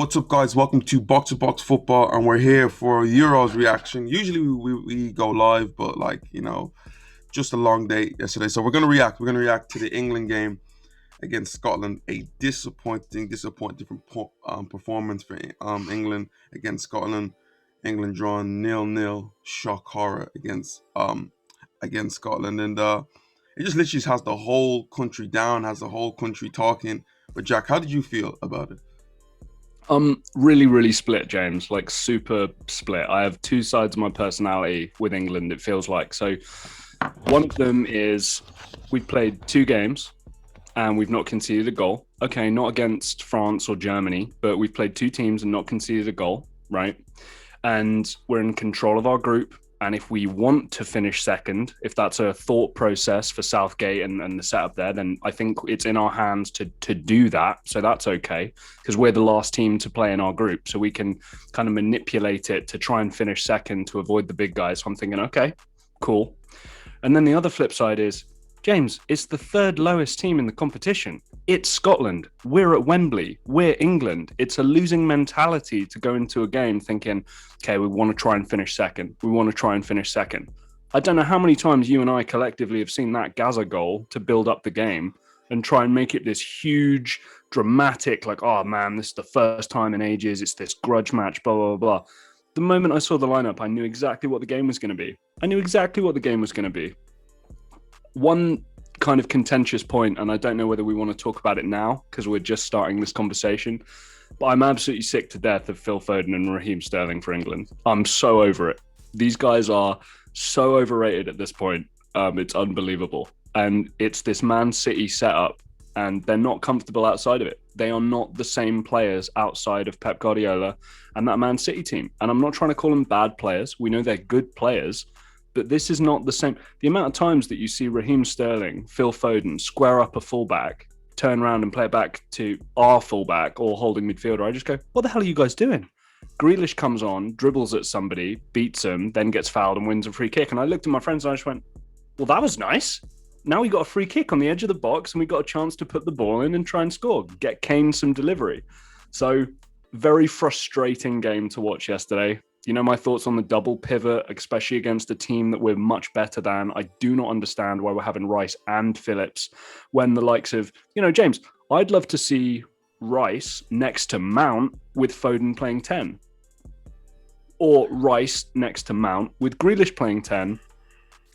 What's up, guys? Welcome to Box Football, and we're here for Euros reaction. Usually we go live, but just a long day yesterday, so we're gonna react. We're gonna react to the England game against Scotland. A disappointing performance for England against Scotland. England drawn 0-0, shock horror against Scotland, and it just literally has the whole country down, has the whole country talking. But Jack, how did you feel about it? Really split, James. Like super split. I have two sides of my personality with England, it feels like. So one of them is we've played two games and we've not conceded a goal. Okay, not against France or Germany, but we've played two teams and not conceded a goal, right? And we're in control of our group. And if we want to finish second, if that's a thought process for Southgate and the setup there, then I think it's in our hands to do that. So that's okay, because we're the last team to play in our group. So we can kind of manipulate it to try and finish second to avoid the big guys. So I'm thinking, okay, cool. And then the other flip side is, James, it's the third lowest team in the competition. It's Scotland. We're at Wembley. We're England. It's a losing mentality to go into a game thinking, okay, we want to try and finish second. We want to try and finish second. I don't know how many times you and I collectively have seen that Gaza goal to build up the game and try and make it this huge, dramatic, like, oh man, this is the first time in ages. It's this grudge match, blah, blah, blah. The moment I saw the lineup, I knew exactly what the game was going to be. One kind of contentious point, and I don't know whether we want to talk about it now because we're just starting this conversation, but I'm absolutely sick to death of Phil Foden and Raheem Sterling for England. I'm so over it. These guys are so overrated at this point. It's unbelievable. And it's this Man City setup, and they're not comfortable outside of it. They are not the same players outside of Pep Guardiola and that Man City team. And I'm not trying to call them bad players. We know they're good players. But this is not the same. The amount of times that you see Raheem Sterling, Phil Foden square up a fullback, turn around and play it back to our fullback or holding midfielder, I just go, what the hell are you guys doing? Grealish comes on, dribbles at somebody, beats him, then gets fouled and wins a free kick. And I looked at my friends and I just went, well, that was nice. Now we got a free kick on the edge of the box and we got a chance to put the ball in and try and score, get Kane some delivery. So very frustrating game to watch yesterday. You know my thoughts on the double pivot, especially against a team that we're much better than. I do not understand why we're having Rice and Phillips when the likes of, James, I'd love to see Rice next to Mount with Foden playing 10. Or Rice next to Mount with Grealish playing 10,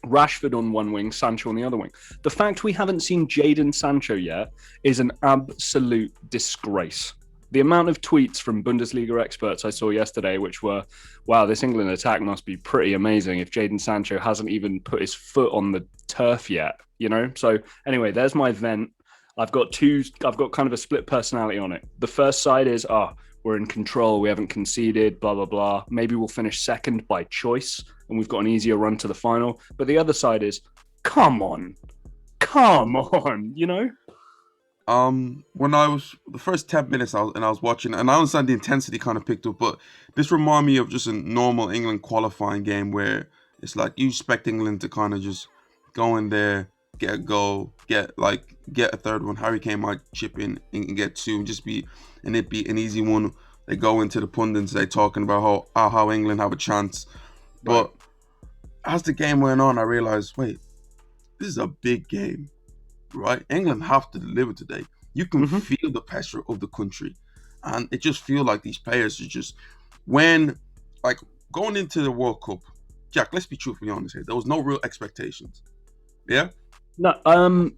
Rashford on one wing, Sancho on the other wing. The fact we haven't seen Jadon Sancho yet is an absolute disgrace. The amount of tweets from Bundesliga experts I saw yesterday, which were, wow, this England attack must be pretty amazing if Jadon Sancho hasn't even put his foot on the turf yet, So anyway, there's my vent. I've got kind of a split personality on it. The first side is, we're in control. We haven't conceded, blah, blah, blah. Maybe we'll finish second by choice and we've got an easier run to the final. But the other side is, come on, When I was the first 10 minutes I was watching, and I understand the intensity kind of picked up, but this reminded me of just a normal England qualifying game where it's like you expect England to kind of just go in there, get a goal, get a third one. Harry Kane might chip in and get two, and it'd be an easy one. They go into the pundits, they talking about how England have a chance, but as the game went on, I realized, wait, this is a big game. Right, England have to deliver today. You can feel the pressure of the country, and it just feels like these players are just going into the World Cup. Jack, let's be truthfully honest here. There was no real expectations. Yeah. No,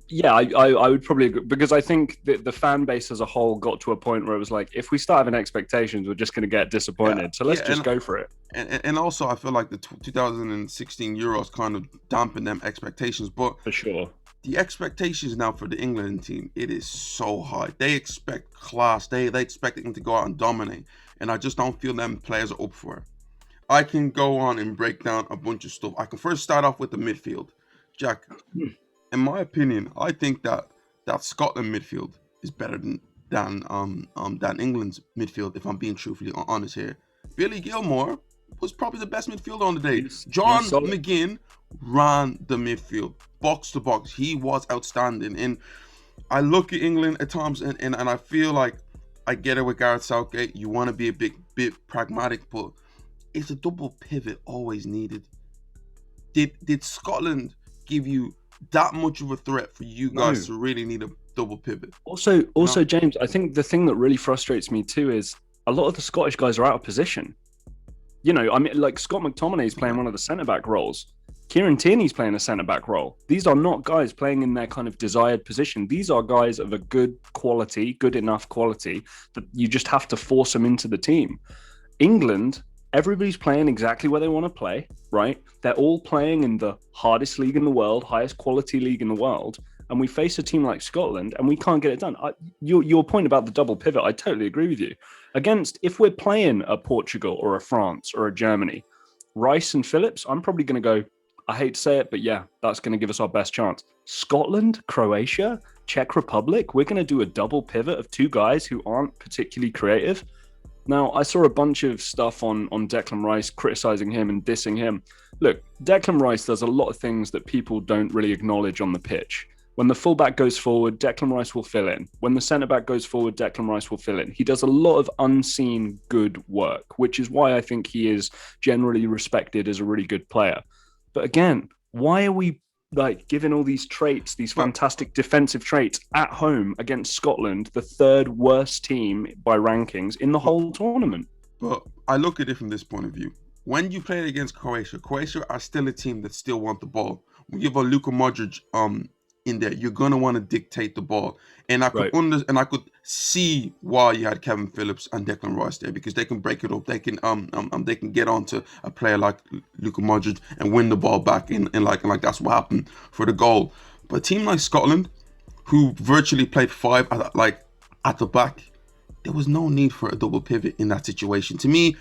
yeah, I would probably agree, because I think that the fan base as a whole got to a point where it was like, if we start having expectations, we're just going to get disappointed. Yeah, so let's just go for it. And also, I feel like the 2016 Euros kind of dampened them expectations, but for sure. The expectations now for the England team, it is so high. They expect class. They expect them to go out and dominate. And I just don't feel them players are up for it. I can go on and break down a bunch of stuff. I can first start off with the midfield. Jack, in my opinion, I think that Scotland midfield is better than England's midfield, if I'm being truthfully honest here. Billy Gilmore was probably the best midfielder on the day. John McGinn ran the midfield, box to box. He was outstanding. And I look at England at times and I feel like I get it with Gareth Southgate. You want to be a bit pragmatic, but is a double pivot always needed? Did Scotland give you that much of a threat for you guys No. to really need a double pivot? Also, No. James, I think the thing that really frustrates me too is a lot of the Scottish guys are out of position. You know, I mean, like Scott McTominay's playing Okay. one of the centre back roles. Kieran Tierney's playing a centre back role. These are not guys playing in their kind of desired position. These are guys of a good quality, good enough quality that you just have to force them into the team. England, everybody's playing exactly where they want to play, right? They're all playing in the hardest league in the world, highest quality league in the world. And we face a team like Scotland and we can't get it done. Your point about the double pivot, I totally agree with you. If we're playing a Portugal or a France or a Germany, Rice and Phillips, I'm probably going to go, I hate to say it, but yeah, that's going to give us our best chance. Scotland, Croatia, Czech Republic, we're going to do a double pivot of two guys who aren't particularly creative. Now, I saw a bunch of stuff on Declan Rice criticizing him and dissing him. Look, Declan Rice does a lot of things that people don't really acknowledge on the pitch. When the fullback goes forward, Declan Rice will fill in. When the centre back goes forward, Declan Rice will fill in. He does a lot of unseen good work, which is why I think he is generally respected as a really good player. But again, why are we like giving all these traits, these But fantastic defensive traits at home against Scotland, the third worst team by rankings in the but whole tournament? but I look at it from this point of view. When you play against Croatia, Croatia are still a team that still want the ball. When you have a Luka Modric in there, you're gonna want to dictate the ball. And Right, I could see why you had Kevin Phillips and Declan Rice there, because they can break it up. They can get onto a player like Luka Modric and win the ball back and that's what happened for the goal. But a team like Scotland, who virtually played five at the back, there was no need for a double pivot in that situation. To me,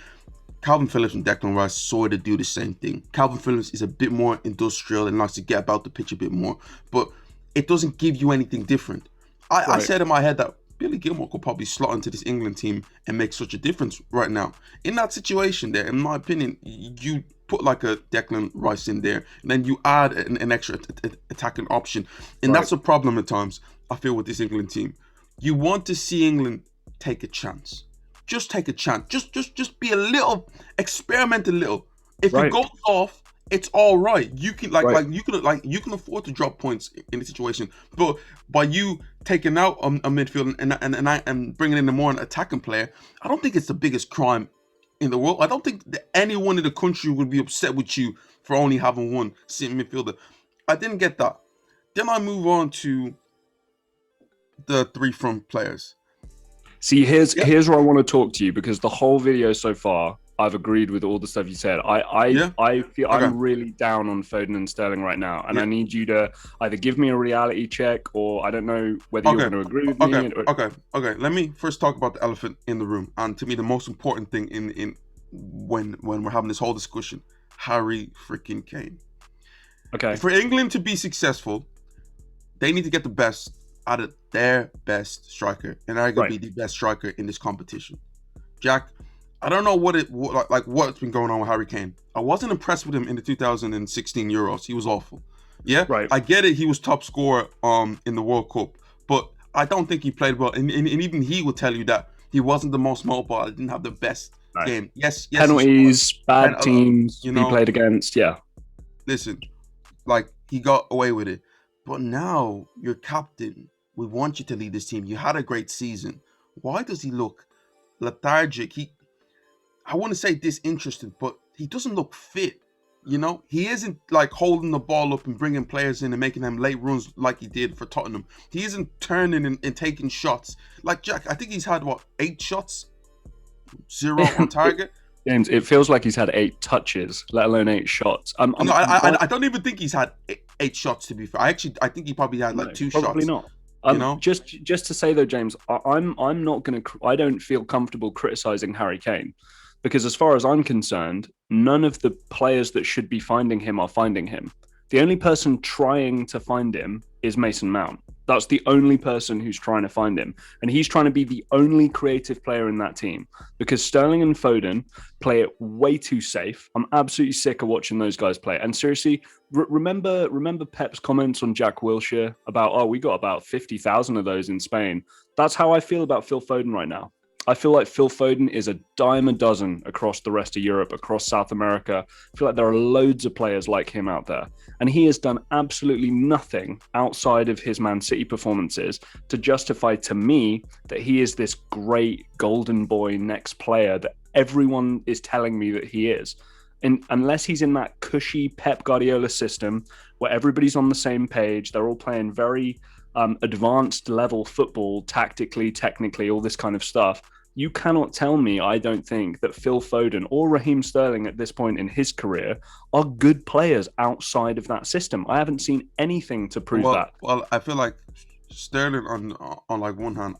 Calvin Phillips and Declan Rice sort of do the same thing. Calvin Phillips is a bit more industrial and likes to get about the pitch a bit more, but it doesn't give you anything different. I right, said in my head that Billy Gilmore could probably slot into this England team and make such a difference right now. In that situation there, in my opinion, you put like a Declan Rice in there, and then you add an extra attacking option. And right. that's a problem at times, I feel, with this England team. You want to see England take a chance. Just take a chance. Just be a little, experiment a little. If it Right, goes off, it's all right. You can right. you can afford to drop points in the situation. But by you taking out a midfield and bringing in a more attacking player, I don't think it's the biggest crime in the world. I don't think that anyone in the country would be upset with you for only having one sitting midfielder. I didn't get that. Then I move on to the three front players. See, Yeah, here's where I want to talk to you because the whole video so far, I've agreed with all the stuff you said. yeah. I feel Okay, I'm really down on Foden and Sterling right now, and yeah. I need you to either give me a reality check or I don't know whether you're Okay, going to agree with okay, me. Or, okay. Let me first talk about the elephant in the room, and to me, the most important thing in when we're having this whole discussion, Harry freaking Kane. okay, For England to be successful, they need to get the best out of their best striker, and right. arguably the best striker in this competition. Jack, I don't know what's been going on with Harry Kane. I wasn't impressed with him in the 2016 Euros. He was awful. Yeah, Right, I get it. He was top scorer in the World Cup, but I don't think he played well. And even he will tell you that he wasn't the most mobile. He didn't have the best right. game. Yes, he scored. Penalties, And bad teams you he know, played against. Yeah, listen, like he got away with it. But now you're captain. We want you to lead this team. You had a great season. Why does he look lethargic? I wouldn't say disinterested, but he doesn't look fit. He isn't like holding the ball up and bringing players in and making them late runs like he did for Tottenham. He isn't turning and taking shots. Like Jack, I think he's had what, 8 shots, 0 on target. James, it feels like he's had 8 touches, let alone 8 shots. No, I don't even think he's had 8 shots, to be fair. I think he probably had like No, two probably shots. not. You know, Just to say though, James, I'm not going to. I don't feel comfortable criticizing Harry Kane because, as far as I'm concerned, none of the players that should be finding him are finding him. The only person trying to find him is Mason Mount. That's the only person who's trying to find him. And he's trying to be the only creative player in that team because Sterling and Foden play it way too safe. I'm absolutely sick of watching those guys play. And seriously, remember Pep's comments on Jack Wilshere about, oh, we got about 50,000 of those in Spain. That's how I feel about Phil Foden right now. I feel like Phil Foden is a dime a dozen across the rest of Europe, across South America. I feel like there are loads of players like him out there. And he has done absolutely nothing outside of his Man City performances to justify to me that he is this great golden boy next player that everyone is telling me that he is. And unless he's in that cushy Pep Guardiola system where everybody's on the same page, they're all playing very advanced level football, tactically, technically, all this kind of stuff. You cannot tell me, I don't think, that Phil Foden or Raheem Sterling at this point in his career are good players outside of that system. I haven't seen anything to prove that. Well, I feel like Sterling on like one hand,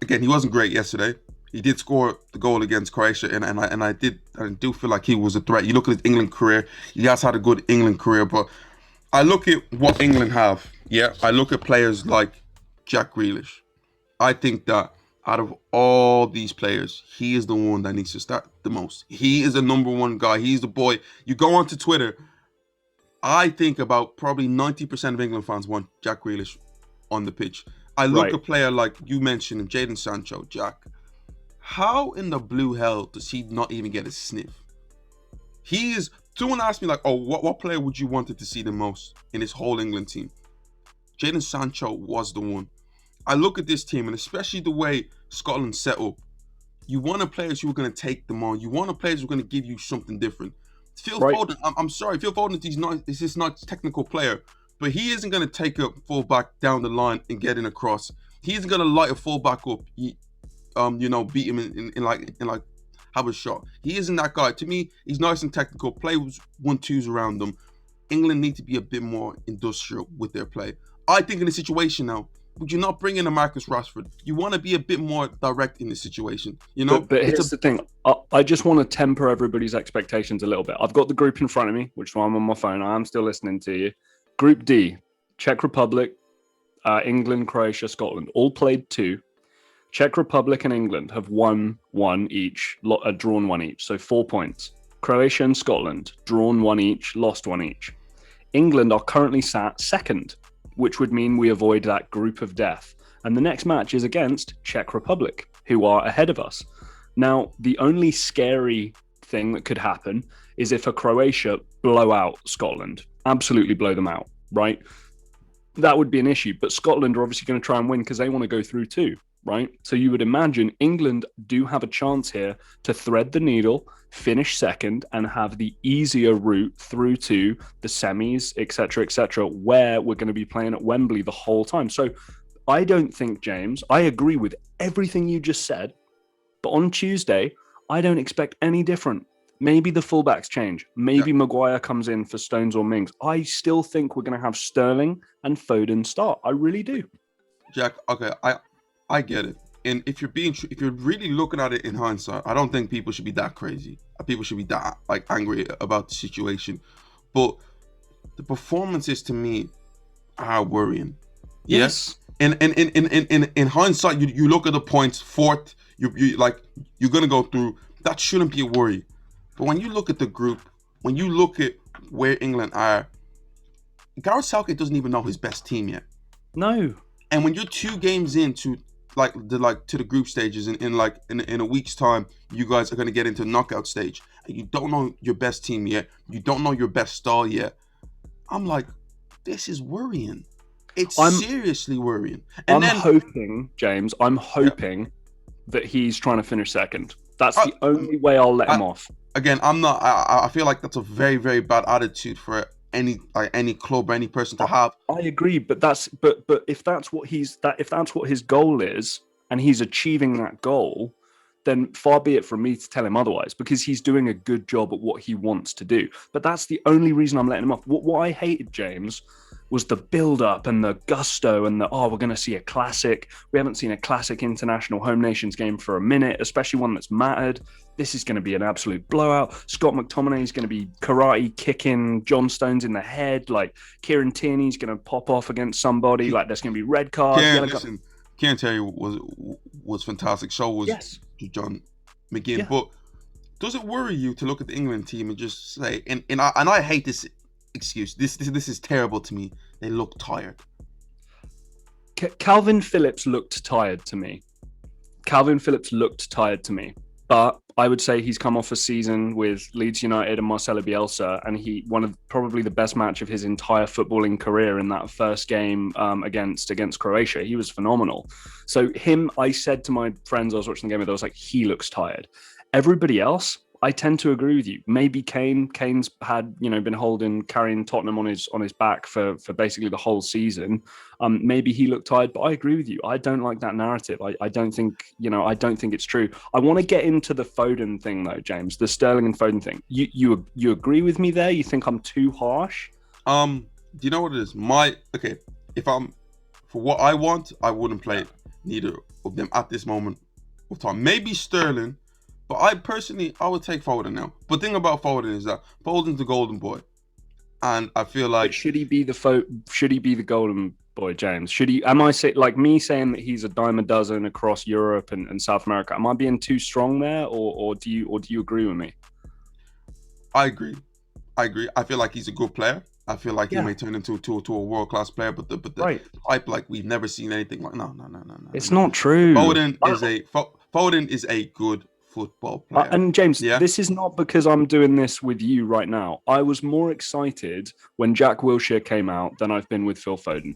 he wasn't great yesterday. He did score the goal against Croatia, and I do feel like he was a threat. You look at his England career; he has had a good England career, but I look at what England have. Yeah, I look at players like Jack Grealish. I think that out of all these players, he is the one that needs to start the most. He is the number one guy. He's the boy. You go onto Twitter, I think about probably 90% of England fans want Jack Grealish on the pitch. I look at a player like you mentioned, Jadon Sancho, Jack. How in the blue hell does he not even get a sniff? He is. Someone asked me like, "Oh, what player would you wanted to see the most in this whole England team?" Jadon Sancho was the one. I look at this team, and especially the way Scotland set up, you want players who are going to take them on. You want players who are going to give you something different. Phil Foden, I'm sorry, Phil Foden is not a technical player, but he isn't going to take a fullback down the line and get in a cross. He isn't going to light a fullback up, beat him in like have a shot. He isn't that guy. To me, he's nice and technical. Play 1-2s around them. England need to be a bit more industrial with their play. I think in the situation now, would you not bring in a Marcus Rashford? You want to be a bit more direct in this situation, you know? But here's the thing. I just want to temper everybody's expectations a little bit. I've got the group in front of me, which is why I'm on my phone. I am still listening to you. Group D, Czech Republic, England, Croatia, Scotland, all played 2. Czech Republic and England have won 1 each, drawn 1 each, so 4 points. Croatia and Scotland, drawn 1 each, lost 1 each. England are currently sat second, which would mean we avoid that group of death. And the next match is against Czech Republic, who are ahead of us. Now, the only scary thing that could happen is if a Croatia blow out Scotland, absolutely blow them out, right? That would be an issue. But Scotland are obviously going to try and win because they want to go through too, right? So you would imagine England do have a chance here to thread the needle, finish second, and have the easier route through to the semis, etc., where we're going to be playing at Wembley the whole time. So I don't think, James, I agree with everything you just said, but on Tuesday, I don't expect any different. Maybe the fullbacks change. Maybe Maguire comes in for Stones or Mings. I still think we're going to have Sterling and Foden start. I really do. Jack, okay, I get it. And if you're really looking at it in hindsight, I don't think people should be that crazy. People should be that angry about the situation. But the performances to me are worrying. Yes. In hindsight, you look at the points, fourth, you're gonna go through. That shouldn't be a worry. But when you look at the group, when you look at where England are, Gareth Southgate doesn't even know his best team yet. No. And when you're 2 games into to the group stages in a week's time, you guys are going to get into knockout stage, and you don't know your best team yet. You don't know your best star yet. I'm like, this is worrying. It's seriously worrying. And I'm hoping, James, that he's trying to finish second. That's the only way I'll let him off. Again, I'm not. I feel like that's a very, very bad attitude for any club or any person to have. I agree, but if that's what his goal is, and he's achieving that goal, then far be it from me to tell him otherwise, because he's doing a good job at what he wants to do. But that's the only reason I'm letting him off. What I hated, James, was the build up and the gusto and the, oh, we're going to see a classic. We haven't seen a classic international home nations game for a minute, especially one that's mattered. This is going to be an absolute blowout. Scott McTominay is going to be karate kicking John Stones in the head. Like Kieran Tierney's going to pop off against somebody. Like there's going to be red cards, Can't yellow cards. listen. Can't tell you was fantastic. So was Yes. John McGinn. Yeah. But does it worry you to look at the England team and just say, and I hate this excuse. This is terrible to me. They look tired. Calvin Phillips looked tired to me. But I would say he's come off a season with Leeds United and Marcelo Bielsa, and he one of probably the best match of his entire footballing career in that first game against Croatia. He was phenomenal. So him, I said to my friends I was watching the game with, I was like, he looks tired. Everybody else, I tend to agree with you. Maybe Kane. Kane's had, been carrying Tottenham on his back for basically the whole season. Maybe he looked tired, but I agree with you. I don't like that narrative. I don't think it's true. I want to get into the Foden thing though, James. The Sterling and Foden thing. You agree with me there? You think I'm too harsh? Do you know what it is? If I'm for what I want, I wouldn't play neither of them at this moment of time. Maybe Sterling. But I would take Foden now. But the thing about Foden is that Foden's the golden boy, and I feel like should he be the golden boy, James? Am I like me saying that he's a dime a dozen across Europe and South America? Am I being too strong there, or do you agree with me? I agree. I feel like he's a good player. I feel like he may turn into a world class player, but the right. hype, like we've never seen anything like. No. It's not true. Foden is a good football player. And James, This is not because I'm doing this with you right now. I was more excited when Jack Wilshere came out than I've been with Phil Foden.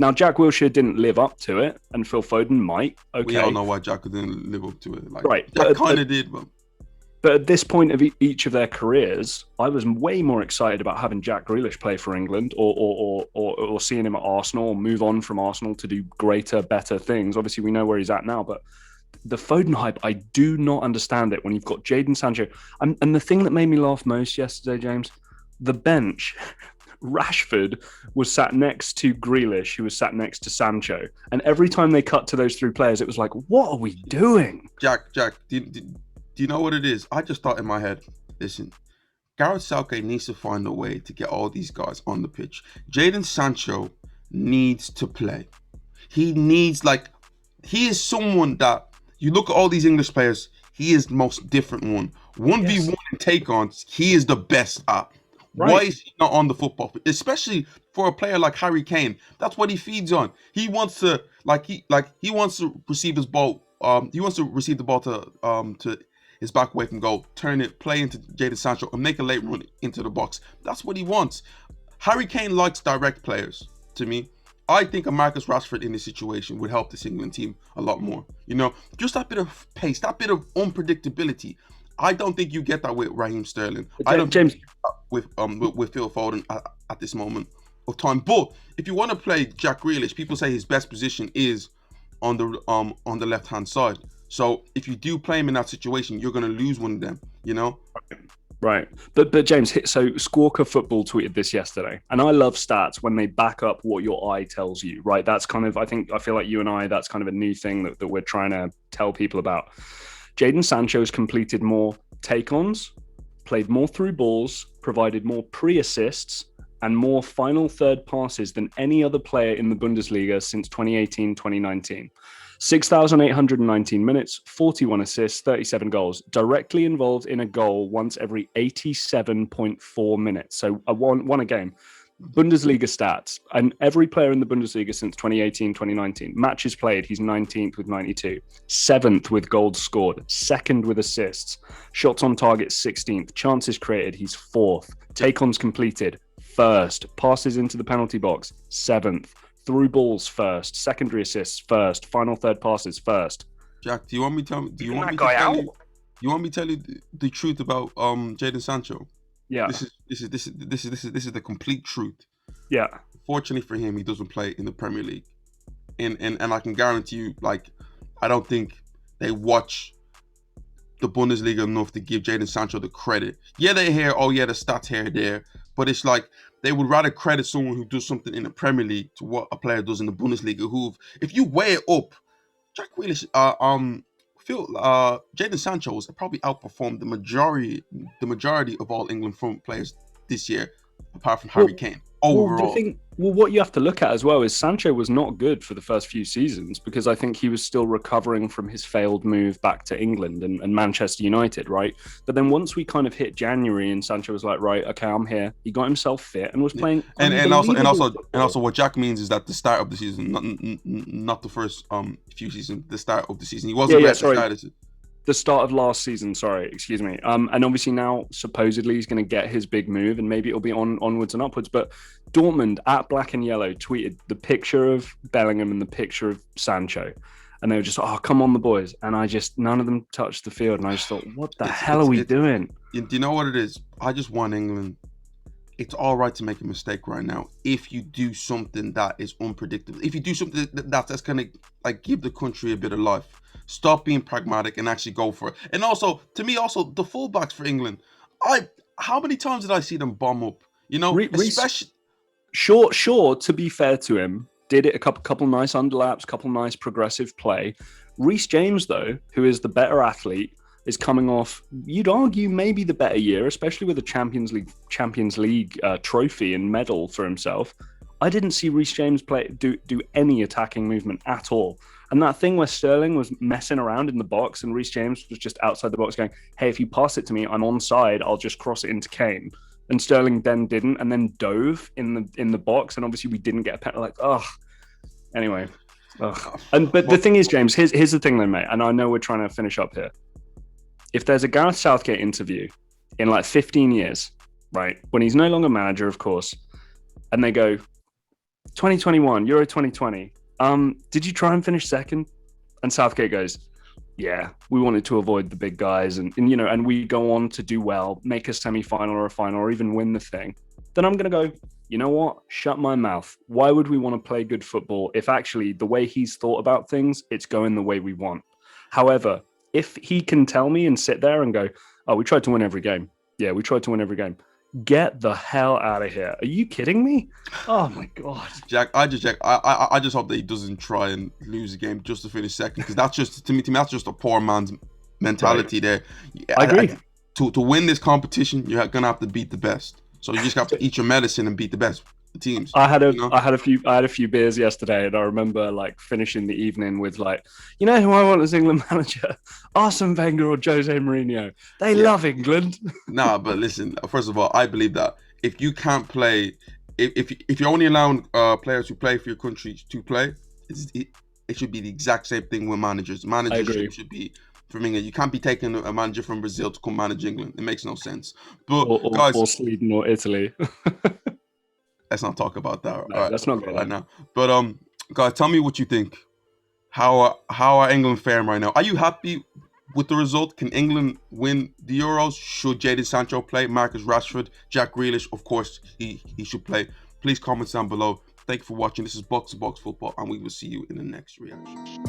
Now, Jack Wilshere didn't live up to it, and Phil Foden might. Okay, we all know why Jack didn't live up to it. Like, right, Jack kind of did, but at this point of each of their careers, I was way more excited about having Jack Grealish play for England, or seeing him at Arsenal, or move on from Arsenal to do greater, better things. Obviously, we know where he's at now, but the Foden hype, I do not understand it when you've got Jadon Sancho. And the thing that made me laugh most yesterday, James, the bench, Rashford was sat next to Grealish, who was sat next to Sancho. And every time they cut to those three players, it was like, what are we doing? Jack, do you know what it is? I just thought in my head, listen, Gareth Southgate needs to find a way to get all these guys on the pitch. Jadon Sancho needs to play. He is someone that, you look at all these English players, he is the most different one. 1v1 and take-ons, he is the best at. Right. Why is he not on the football field? Especially for a player like Harry Kane. That's what he feeds on. He wants to he wants to receive his ball. He wants to receive the ball to his back away from goal, turn it, play into Jadon Sancho, and make a late run into the box. That's what he wants. Harry Kane likes direct players, to me. I think a Marcus Rashford in this situation would help this England team a lot more. Just that bit of pace, that bit of unpredictability. I don't think you get that with Raheem Sterling. I don't James with Phil Foden at this moment of time. But if you want to play Jack Grealish, people say his best position is on the left hand side. So if you do play him in that situation, you're going to lose one of them. Right. But James, so Squawker Football tweeted this yesterday, and I love stats when they back up what your eye tells you, right? That's kind of, I feel like you and I, that's kind of a new thing that we're trying to tell people about. Jadon Sancho has completed more take-ons, played more through balls, provided more pre-assists, and more final third passes than any other player in the Bundesliga since 2018-2019. 6,819 minutes, 41 assists, 37 goals. Directly involved in a goal once every 87.4 minutes. So one a game. Bundesliga stats. And every player in the Bundesliga since 2018-2019. Matches played, he's 19th with 92. 7th with goals scored. 2nd with assists. Shots on target, 16th. Chances created, he's 4th. Take-ons completed, 1st. Passes into the penalty box, 7th. Through balls, 1st. Secondary assists, 1st. Final third passes, 1st. Jack, do you want me to tell you the truth about Jadon Sancho? Yeah. This is the complete truth. Yeah. Fortunately for him, he doesn't play in the Premier League. And I can guarantee you, I don't think they watch the Bundesliga enough to give Jadon Sancho the credit. Yeah, they hear, the stats here, there, but it's like they would rather credit someone who does something in the Premier League to what a player does in the Bundesliga. Who, if you weigh it up, Jack Grealish, Jadon Sancho has probably outperformed the majority of all England front players this year, apart from Harry Well, Kane. the Overall, thing, what you have to look at as well is Sancho was not good for the first few seasons because I think he was still recovering from his failed move back to England and Manchester United, right? But then once we kind of hit January and Sancho was like, right, okay, I'm here. He got himself fit and was yeah. playing and also and unbelievable also and football. also what Jack means is that the start of the season, not the first few seasons, the start of the season, he Yeah, wasn't yeah, great at the sorry. start of the The start of last season, sorry, excuse me. And obviously now supposedly he's going to get his big move, and maybe it'll be onwards and upwards. But Dortmund at Black and Yellow tweeted the picture of Bellingham and the picture of Sancho, and they were just, oh, come on, the boys. And none of them touched the field, and I just thought, what the hell are we doing? Do you know what it is? I just want England. It's all right to make a mistake right now if you do something that is unpredictable. If you do something that's gonna like give the country a bit of life. Stop being pragmatic and actually go for it. And also, to me, also the fullbacks for England. How many times did I see them bomb up? Reece, Especially. sure. To be fair to him, did it a couple nice underlaps, couple nice progressive play. Reece James, though, who is the better athlete, is coming off, you'd argue, maybe the better year, especially with a Champions League trophy and medal for himself. I didn't see Reece James do any attacking movement at all. And that thing where Sterling was messing around in the box and Reece James was just outside the box going, hey, if you pass it to me, I'm onside, I'll just cross it into Kane. And Sterling then didn't, and then dove in the box, and obviously we didn't get a penalty. Like, anyway. But the thing is, James, here's the thing, though, mate. And I know we're trying to finish up here. If there's a Gareth Southgate interview in like 15 years, right, when he's no longer manager, of course, and they go 2021 Euro 2020, did you try and finish second? And Southgate goes, yeah, we wanted to avoid the big guys, and we go on to do well, make a semi-final or a final, or even win the thing. Then I'm going to go, you know what? Shut my mouth. Why would we want to play good football if actually the way he's thought about things, it's going the way we want? However, if he can tell me and sit there and go, oh, we tried to win every game. Yeah, we tried to win every game. Get the hell out of here. Are you kidding me? Oh, my God. Jack, I just hope that he doesn't try and lose a game just to finish second, because that's just, to me, that's just a poor man's mentality there. I agree. To win this competition, you're going to have to beat the best. So you just have to eat your medicine and beat the best teams. I had a few beers yesterday, and I remember like finishing the evening with like, you know who I want as England manager? Arsene Wenger or Jose Mourinho. They love England. Nah, but listen. First of all, I believe that if you can't play, if you're only allowing players who play for your country to play, it should be the exact same thing with managers. Managers should be from England. You can't be taking a manager from Brazil to come manage England. It makes no sense. But guys, or Sweden or Italy. let's not talk about that. No, let's not go right now. But guys, tell me what you think. How are England faring right now? Are you happy with the result? Can England win the Euros? Should Jadon Sancho play? Marcus Rashford, Jack Grealish, of course, he should play. Please comment down below. Thank you for watching. This is Box to Box Football, and we will see you in the next reaction.